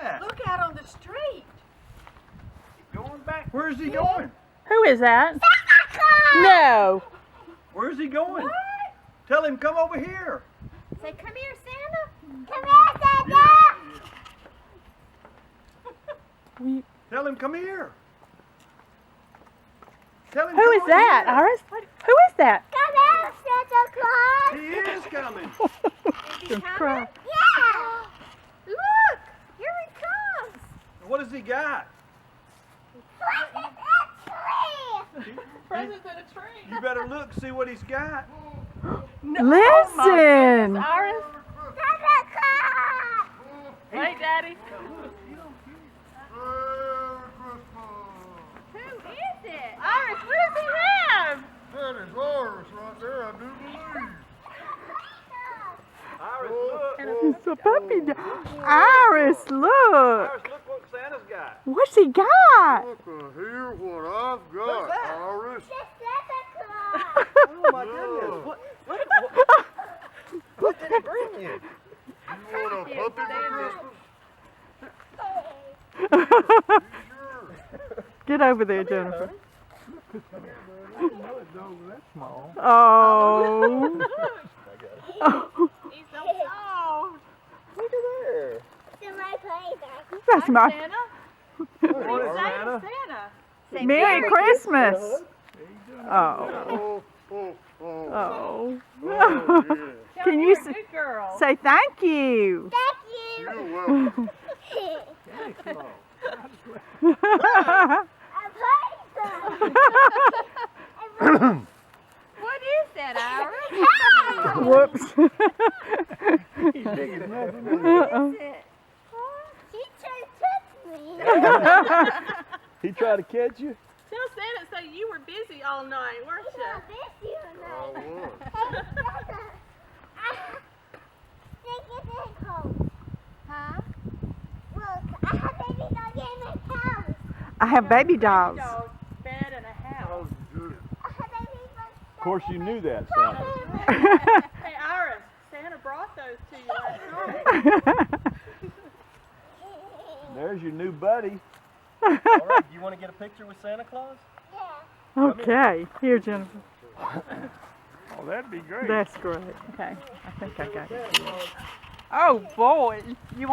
that? Look out on the street. Going back. Where's he going? Who is that? No. Where's he going? What? Tell him come over here. Say, come here, Santa. Come here, Santa. Tell him come here. Tell him Who come is over that, here. Iris? Who is that? Come here, Santa Claus. He is coming. Is he coming? Yeah. Look, here he comes. What has he got? Presents in a tree. You better look, see what he's got. Listen. Iris. Santa Claus. Hey, Daddy. Who is it? Iris, what does he have? That is Iris right there, I do believe. Iris, look. It's a puppy dog. Iris, look. Iris, look what Santa's got. What's he got? Look here what I've got, What's that? Iris. It's Santa Claus. Oh my goodness. What did he bring you? You want a puppy for Christmas? Get over there, Jennifer. Oh. He's so soft. Look at there. It's my playback. That's my Santa. Morning, Say Santa. to Santa. Say, Merry Christmas. Oh. Oh, oh, oh, Oh. oh, yeah. Can you you're a s- good girl. say thank you? Thank you. You're welcome. A playback. What is that, Iris? Whoops. He's big as nothing. She tried to touch me. He tried to catch you? Tell Santa say you were busy all night, weren't It's you? not this you I know. was. Think it's in cold. Huh? Look, I have baby dog in my house. I have baby dolls. Dog, bed, and a house. Oh, good. I have baby dog. Of course you knew that, Santa. Hey, Iris, Santa brought those to you last night. There's your new buddy. All right, you want to get a picture with Santa Claus? Yeah. Okay. Here, Jennifer. Oh, that'd be great. That's great. Okay. I think I got it. Oh, boy. You